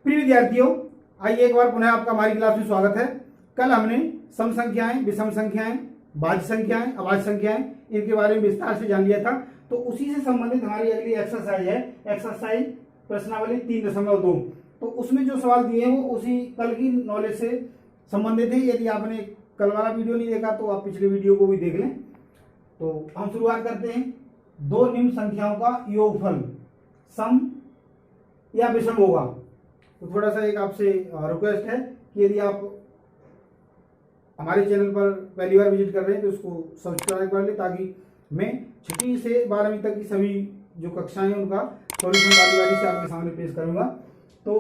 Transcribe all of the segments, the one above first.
प्रिय विद्यार्थियों, आइए एक बार पुनः आपका हमारी क्लास में स्वागत है। कल हमने सम संख्याएं, विषम संख्याएं, भाज्य संख्याएं, अभाज्य संख्याएं, इनके बारे में विस्तार से जान लिया था। तो उसी से संबंधित हमारी अगली एक्सरसाइज है, एक्सरसाइज प्रश्नावली 3.2। तो उसमें जो सवाल दिए हैं वो उसी कल की नॉलेज से संबंधित है। यदि आपने कल वाला वीडियो नहीं देखा तो आप पिछले वीडियो को भी देख लें। तो हम शुरुआत करते हैं। दो निम्न संख्याओं का योगफल सम या विषम होगा। तो थोड़ा सा एक आपसे रिक्वेस्ट है कि यदि आप हमारे चैनल पर पहली बार विजिट कर रहे हैं तो उसको सब्सक्राइब कर लें, ताकि मैं 6वीं से 12वीं तक की सभी जो कक्षाएं हैं उनका सॉल्यूशन वाली से आपके सामने पेश करूंगा। तो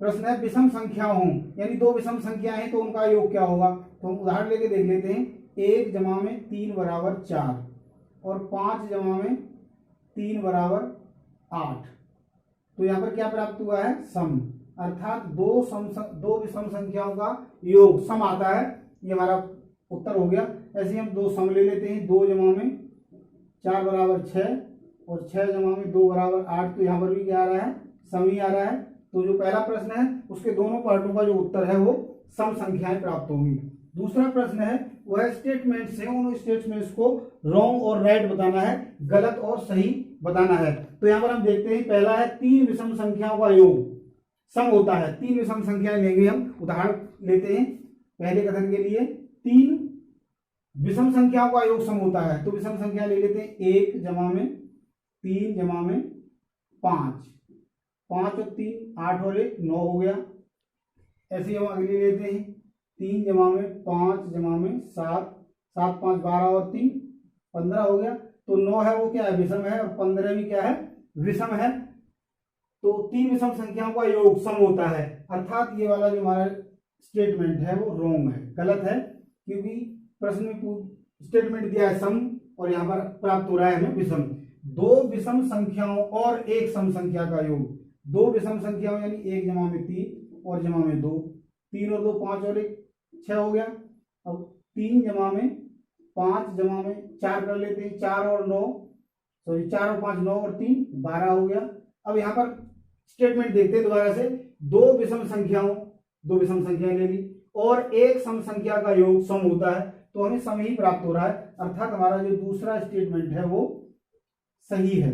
प्रश्न है, विषम संख्याओं हों, यानी दो विषम संख्याएं हैं तो उनका योग क्या होगा। तो हम उदाहरण लेके देख लेते हैं। 1 जमा में 3 बराबर 4 और 5 जमा में 3 बराबर 8। तो यहाँ पर क्या प्राप्त हुआ है, सम, अर्थात दो विषम संख्याओं का योग सम आता है। ये हमारा उत्तर हो गया। ऐसे ही हम दो सम ले लेते हैं। 2 जमा में 4 बराबर 6 और 6 जमा में 2 बराबर 8। तो यहाँ पर भी क्या आ रहा है, सम ही आ रहा है। तो जो पहला प्रश्न है उसके दोनों पार्टों का जो उत्तर है वो सम संख्याएं प्राप्त होंगी। दूसरा प्रश्न है वह स्टेटमेंट से उन स्टेटमेंट्स को रॉन्ग और राइट बताना है, गलत और सही बताना है। तो यहाँ पर हम देखते हैं, पहला है 3 विषम संख्याओं का योग सम होता है। 3 विषम संख्याएं लेंगे हम। उदाहरण लेते हैं पहले कथन के लिए। 3 विषम संख्याओं का योग सम होता है। तो विषम संख्या ले लेते हैं। 1 जमा में 3 जमा में 5, 5 और 3 8 और 1 9 हो गया। ऐसे ही हम अगली लेते हैं। 3 जमा में 5 जमा में 7, 7 5 12 और 3 15 हो गया। तो 9 है वो क्या है, विषम है, और 15 भी क्या है, विषम है। तो 3 विषम संख्याओं का योग सम होता है, अर्थात ये वाला जो हमारा स्टेटमेंट है वो रॉन्ग है, गलत है। क्योंकि प्रश्न में स्टेटमेंट दिया है सम और यहाँ पर प्राप्त हो रहा है हमें विषम। दो विषम संख्याओं और एक सम संख्या का योग। दो विषम संख्याओं यानी 1 जमा में 3 और जमा में 2, 3 और 2 5 और 1 6 हो गया। अब 3 जमा में 5 जमा में 4 कर लेते हैं। 4 और 9 सॉरी 4 और 5 9 और 3 12 हो गया। अब यहाँ पर स्टेटमेंट देखते हैं दोबारा से। दो विषम संख्याएं ले ली और एक सम संख्या का योग सम होता है, तो हमें सम ही प्राप्त हो रहा है, अर्थात हमारा जो दूसरा स्टेटमेंट है वो सही है।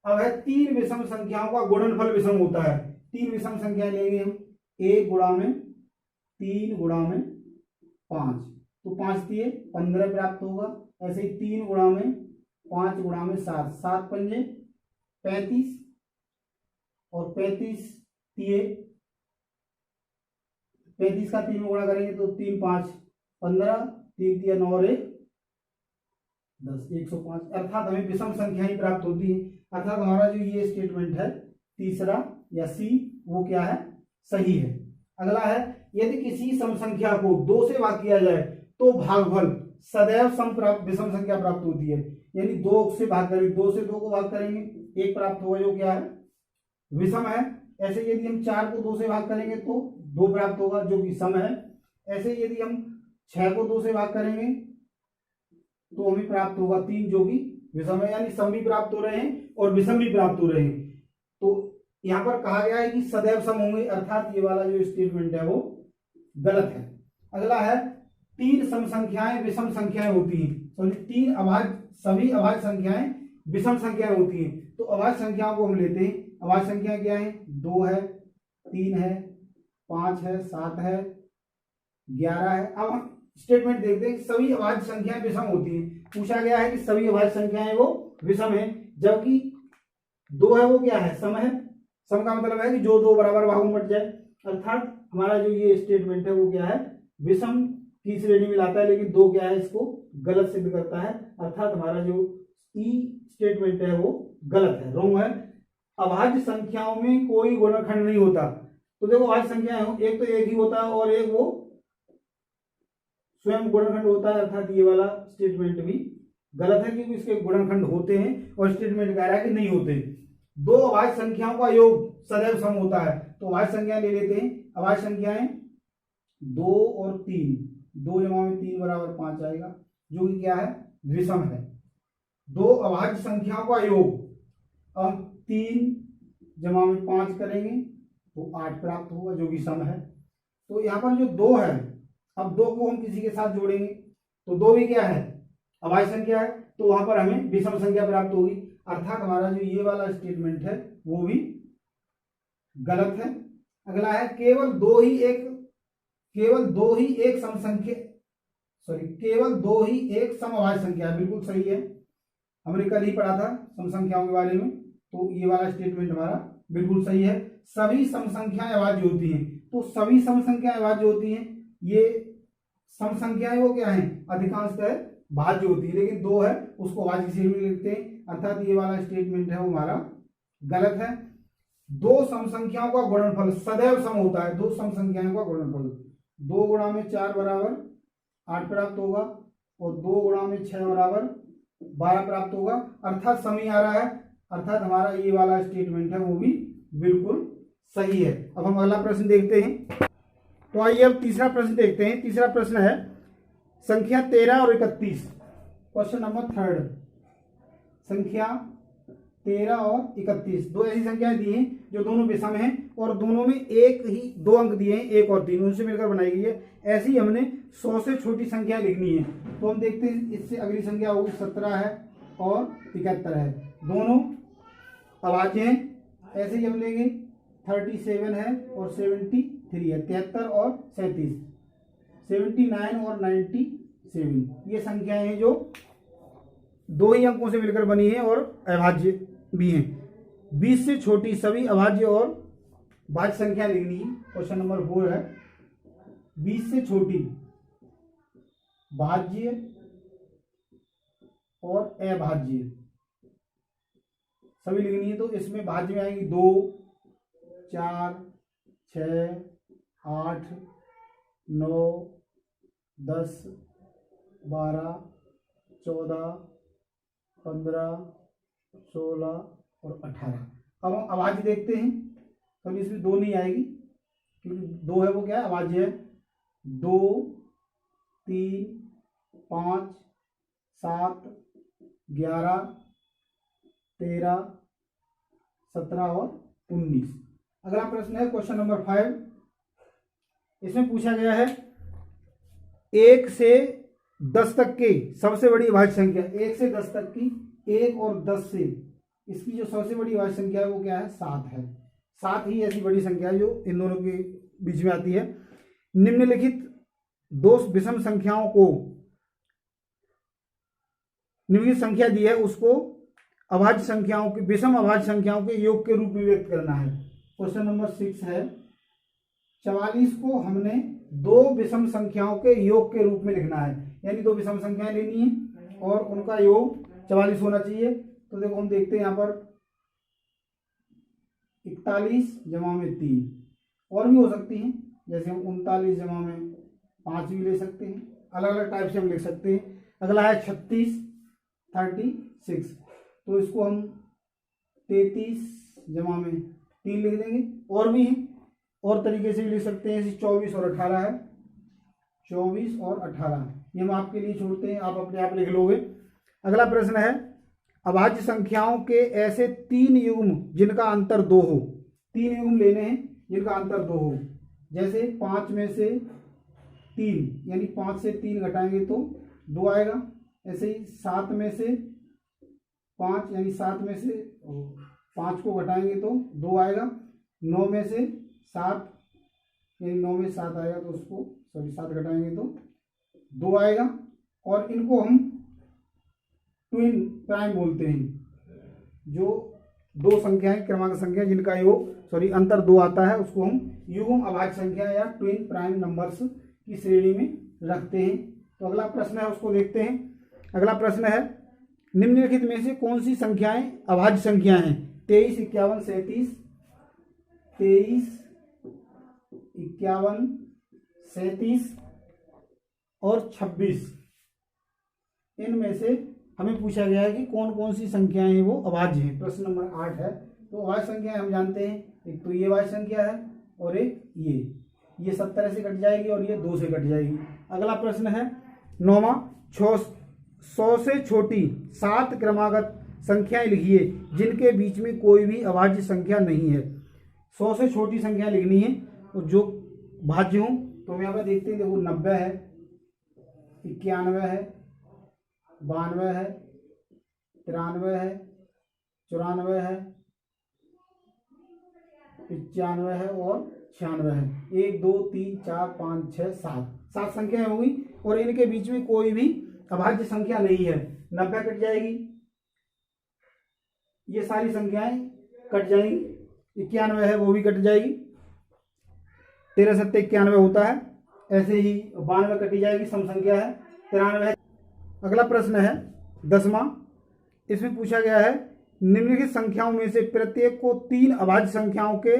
अब है 3 विषम संख्याओं का गुणनफल विषम होता है। 3 विषम संख्याएं लेंगे हम। 1 गुणा में 3 गुणा में 5, तो 5 दिए 15 प्राप्त होगा। ऐसे ही 3 गुणा में 5 गुणा में 7, 7 पंजे 35 और 35 दिए 35 का 3 में गुणा करेंगे तो 3 5 15, 3 3 9 और 1 10, 105। अर्थात हमें विषम संख्या ही प्राप्त होती है, अर्थात हमारा जो ये स्टेटमेंट है तीसरा या सी वो क्या है, सही है। अगला है, यदि किसी सम संख्या को 2 से भाग किया जाए तो भागफल सदैव विषम संख्या प्राप्त होती है। यानी 2 से भाग करेंगे, 2 से 2 को भाग करेंगे 1 प्राप्त होगा जो क्या है, विषम है। ऐसे यदि हम 4 को 2 से भाग करेंगे तो 2 प्राप्त होगा जो कि सम है। ऐसे यदि हम 6 को 2 से भाग करेंगे तो हमें प्राप्त होगा 3 जो कि विषम है। यानी सम भी प्राप्त हो रहे हैं और विषम भी प्राप्त हो रहे हैं। तो यहाँ पर कहा गया है कि सदैव सम होंगे, अर्थात ये वाला जो स्टेटमेंट है वो गलत है। अगला है, 3 सम संख्याएं विषम संख्याएं होती हैं। सभी अभाज्य संख्याएं विषम संख्याएं होती हैं। तो अभाज्य संख्याओं को हम लेते हैं। अभाज्य संख्या क्या है, 2 है, 3 है, 5 है, 7 है, 11 है। अब हम स्टेटमेंट देखते हैं, सभी अभाज्य संख्याएं विषम होती हैं। पूछा गया है कि सभी अभाज्य संख्याएं वो विषम है, जबकि 2 है वो क्या है, सम है। सम का मतलब है कि जो 2 बराबर भागों में बट जाए, अर्थात हमारा जो ये स्टेटमेंट है वो क्या है, विषम की श्रेणी में लाता है, लेकिन 2 क्या है, इसको गलत सिद्ध करता है, अर्थात हमारा जो ई स्टेटमेंट है वो गलत है, रॉन्ग है। अभाज्य संख्याओं में कोई गुणनखंड नहीं होता। तो देखो अभाज्य संख्याएं, एक तो एक ही होता है और एक वो स्वयं गुणनखंड होता है, अर्थात ये वाला स्टेटमेंट भी गलत है, क्योंकि इसके गुणनखंड होते हैं और स्टेटमेंट कह रहा है कि नहीं होते। 2 अभाज्य संख्याओं का योग सदैव सम होता है। तो अभाज्य संख्याएं ले लेते हैं। अभाज्य संख्याएं 2 और 3, 2 जमा में 3 बराबर 5 आएगा जो कि क्या है, विषम है। 2 अभाज्य संख्याओं का योग, अब 3 जमा में 5 करेंगे तो 8 प्राप्त होगा जो कि सम है। तो यहाँ पर जो 2 है, अब 2 को हम किसी के साथ जोड़ेंगे तो 2 भी क्या है, अभाज्य संख्या है, तो वहां पर हमें विषम संख्या प्राप्त होगी। अर्थात हमारा जो ये वाला स्टेटमेंट है वो भी गलत है। अगला है केवल दो ही एक सम संख्या, केवल दो ही एक समअभाज्य संख्या है, बिल्कुल सही है। हमने कल ही पढ़ा था सम संख्याओं के बारे में, तो ये वाला स्टेटमेंट हमारा बिल्कुल सही है। सभी सम संख्याएं अभाज्य होती हैं, तो सभी सम संख्याएं अभाज्य होती हैं। ये सम संख्याएं वो क्या है, अधिकांशतः भाज्य होती है, लेकिन 2 है उसको अभाज्य श्रेणी में लिखते हैं, अर्थात ये वाला स्टेटमेंट है वो हमारा गलत है। 2 सम संख्याओं का गुणनफल सदैव सम होता है। 2 सम संख्याओं का गुणनफल 2 गुणा में 4 बराबर 8 प्राप्त होगा और 2 गुणा में 6 बराबर 12 प्राप्त होगा, अर्थात सम ही आ रहा है। अर्थात हमारा ये वाला स्टेटमेंट है वो भी बिल्कुल सही है। अब हम अगला प्रश्न देखते हैं। तो आइए अब तीसरा प्रश्न देखते हैं। तीसरा प्रश्न है संख्या 13 और 31, क्वेश्चन नंबर 3। संख्या 13 और 31 दो ऐसी संख्याएं दी हैं जो दोनों विषम हैं और दोनों में एक ही 2 अंक दिए हैं, 1 और 3, उनसे मिलकर बनाई गई है। ऐसी ही हमने 100 से छोटी संख्या लिखनी है। तो हम देखते हैं, इससे अगली संख्या होगी 17 है और 71 है, दोनों अभाज्य हैं। ऐसे ही हम लेंगे 37 है और 73 है, 73 और 37, 79 और 97, ये संख्याएं हैं जो 2 ही अंकों से मिलकर बनी है और अभाज्य भी हैं। 20 से छोटी सभी अभाज्य और भाज्य संख्या लिखनी है। क्वेश्चन नंबर 4 है 20 से छोटी भाज्य और अभाज्य सभी लिखनी है। तो इसमें भाज्य में आएंगी 2, 4, 6, 8, 9, 10, 12, 14, 15, 16 और 18। अब हम अभाज्य देखते हैं, तो इसमें 2 नहीं आएगी क्योंकि 2 है वो क्या है, अभाज्य है। 2, 3, 5, 7, 11, 13, 17 और 19। अगला प्रश्न है क्वेश्चन नंबर 5। इसमें पूछा गया है 1 से 10 तक की सबसे बड़ी अभाज्य संख्या, 1 से 10 तक की, 1 और 10 से इसकी जो सबसे बड़ी अभाज्य संख्या है वो क्या है, 7 है। 7 ही ऐसी बड़ी संख्या है जो इन दोनों के बीच में आती है। निम्नलिखित 2 विषम संख्याओं को, निम्नलिखित संख्या दी है उसको अभाज्य संख्याओं के, विषम अभाज्य संख्याओं के योग के रूप में व्यक्त करना है। क्वेश्चन नंबर 6 है 44 को हमने 2 विषम संख्याओं के योग के रूप में लिखना है, यानी 2 विषम संख्याएं लेनी है और उनका योग 44 होना चाहिए। तो देखो हम देखते हैं यहाँ पर 41 जमा में 3 और भी हो सकती हैं, जैसे हम 39 जमा में 5 भी ले सकते हैं, अलग अलग टाइप से हम लिख सकते हैं। अगला है 36 36, तो इसको हम 33 जमा में 3 लिख देंगे। और भी हैं, और तरीके से भी लिख सकते हैं, जैसे 24 और 18 है, 24 और 18, ये हम आपके लिए छोड़ते हैं, आप अपने आप लिख लोगे। अगला प्रश्न है अभाज्य संख्याओं के ऐसे 3 युग्म जिनका अंतर 2 हो। 3 युग्म लेने हैं जिनका अंतर 2 हो, जैसे 5 में से 3, यानी 5 से 3 घटाएंगे तो 2 आएगा। ऐसे ही 7 में से 5, यानी 7 में से 5 को घटाएंगे तो 2 आएगा। 9 में से 7, यानी 9 में 7 आएगा तो उसको 7 घटाएंगे तो 2 आएगा। और इनको हम ट्विन प्राइम बोलते हैं, जो 2 संख्याएं क्रमांक संख्या जिनका योग अंतर 2 आता है उसको हम युग्म अभाज्य संख्या या ट्विन प्राइम नंबर्स की श्रेणी में रखते हैं। तो अगला प्रश्न है उसको देखते हैं। अगला प्रश्न है निम्नलिखित में से कौन सी संख्याएं अभाज्य संख्या हैं। 23, 51, 37, 23, 51, 37 और 26, इनमें से हमें पूछा गया है कि कौन कौन सी संख्याएं हैं वो अभाज्य हैं। प्रश्न नंबर 8 है। तो अभाज्य संख्याएं हम जानते हैं, एक तो ये अभाज्य संख्या है और एक ये 70 से कट जाएगी और ये 2 से कट जाएगी। अगला प्रश्न है 9वां, 100 से छोटी 7 क्रमागत संख्याएं लिखिए जिनके बीच में कोई भी अभाज्य संख्या नहीं है। 100 से छोटी संख्या लिखनी है और जो भाज्य हो। तो हम यहाँ पे देखते हैं, देखो 90 है, 91 है, 92 है, 93 है, 94 है, 95 है और 96 है। 1 2 3 4 5 6 7 संख्याएं होगी और इनके बीच में कोई भी अभाज्य संख्या नहीं है। 90 कट जाएगी, ये सारी संख्याएं कट जाएंगी, 91 है वो भी कट जाएगी, 13 7 91 होता है। ऐसे ही 92 कटी जाएगी, सम संख्या है, 93 है। अगला प्रश्न है 10वां। इसमें पूछा गया है निम्नलिखित संख्याओं में से प्रत्येक को 3 अभाज्य संख्याओं के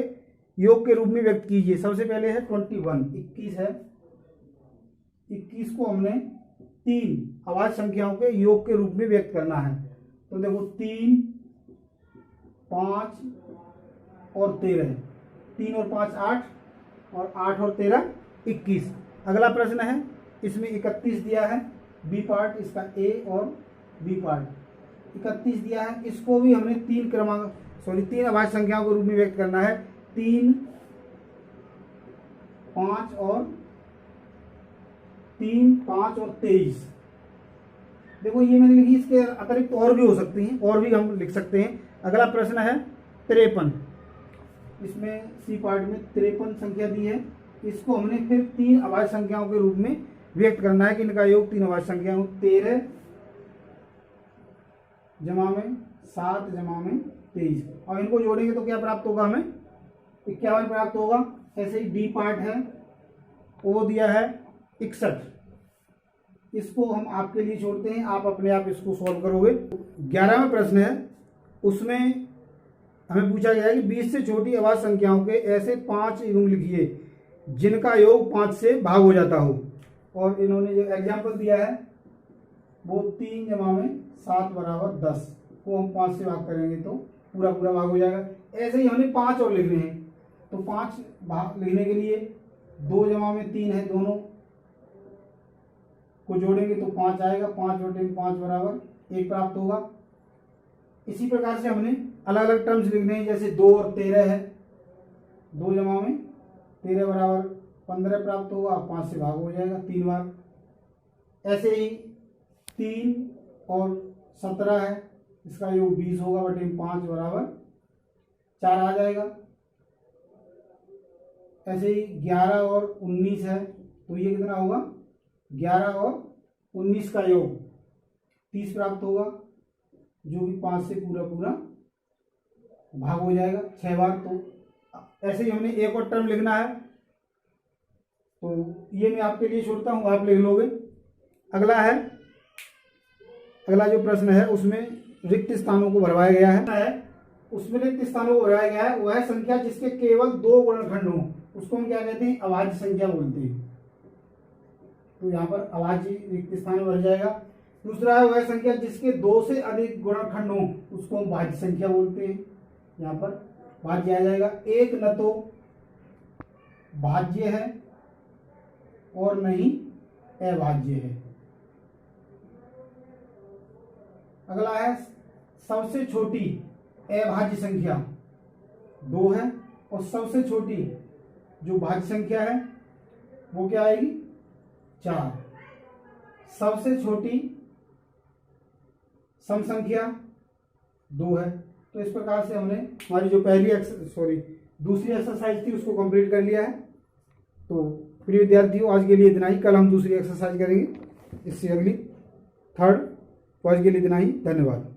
योग के रूप में व्यक्त कीजिए। सबसे पहले है 21, 21 है, 21 को हमने 3 अभाज्य संख्याओं के योग के रूप में व्यक्त करना है। तो देखो 3 5 और 13, 3 और 5 8 और 8 और 13 21। अगला प्रश्न है, इसमें 31 दिया है, बी पार्ट इसका ए और बी पार्ट 31 दिया है। इसको भी हमने 3 अभाज्य संख्याओं के रूप में व्यक्त करना है। 3 5 और 23। देखो ये मैंने लिखी, इसके अतिरिक्त और भी हो सकती हैं, और भी हम लिख सकते हैं। अगला प्रश्न है 53। इसमें सी पार्ट में 53 संख्या दी है। इसको हमने फिर 3 अभाज्य संख्याओं के रूप में व्यक्त करना है कि इनका योग 3 अभाज्य संख्याओं 13 जमा में 7 जमा में 23। और इनको जोड़ेंगे तो क्या प्राप्त होगा, हमें 51 प्राप्त होगा। ऐसे ही बी पार्ट है, ओ दिया है 61। इसको हम आपके लिए छोड़ते हैं, आप अपने आप इसको सॉल्व करोगे। 11वां प्रश्न है, उसमें हमें पूछा गया है कि 20 से छोटी अभाज्य संख्याओं के ऐसे 5 युग्म लिखिए जिनका योग 5 से भाग हो जाता हो। और इन्होंने जो एग्जाम्पल दिया है वो 3 जमा में 7 बराबर 10 को हम 5 से भाग करेंगे तो पूरा पूरा भाग हो जाएगा। ऐसे ही हमने 5 और लिखने हैं, तो 5 भाग लिखने के लिए 2 जमा में 3 है, दोनों को जोड़ेंगे तो 5 आएगा। 5 बटे 5 बराबर 1 प्राप्त होगा। इसी प्रकार से हमने अलग अलग टर्म्स लिखने हैं, जैसे 2 और 13 है, 2 जमा में 13 बराबर 15 प्राप्त होगा। 5 से भाग हो जाएगा 3 बार। ऐसे ही 3 और 17 है, इसका योग 20 होगा, बटे 5 बराबर 4 आ जाएगा। ऐसे ही 11 और 19 है, तो ये कितना होगा, 11 और 19 का योग 30 प्राप्त होगा, जो कि 5 से पूरा पूरा भाग हो जाएगा 6 बार। तो ऐसे ही हमने एक और टर्म लिखना है, तो ये मैं आपके लिए छोड़ता हूं, आप लिख लोगे। अगला जो प्रश्न है उसमें रिक्त स्थानों को भरवाया गया है। उसमें रिक्त स्थानों को भरवाया गया है वह संख्या जिसके केवल 2 गुणनखंड हो, उसको हम क्या कहते हैं, अभाज्य संख्या बोलते हैं। तो यहाँ पर अभाज्य रिक्त स्थान भर जाएगा। दूसरा है वह संख्या जिसके 2 से अधिक गुणनखंड हो, उसको हम भाज्य संख्या बोलते हैं। यहाँ पर भाज्य आ जाएगा। एक न तो भाज्य है और नहीं अभाज्य है। अगला है सबसे छोटी अभाज्य संख्या 2 है और सबसे छोटी जो भाज्य संख्या है वो क्या आएगी, 4। सबसे छोटी सम संख्या 2 है। तो इस प्रकार से हमने हमारी जो दूसरी एक्सरसाइज थी उसको कंप्लीट कर लिया है। तो प्रिय विद्यार्थियों, आज के लिए इतना ही। कल हम दूसरी एक्सरसाइज करेंगे, इससे अगली 3rd। तो आज के लिए इतना ही। धन्यवाद।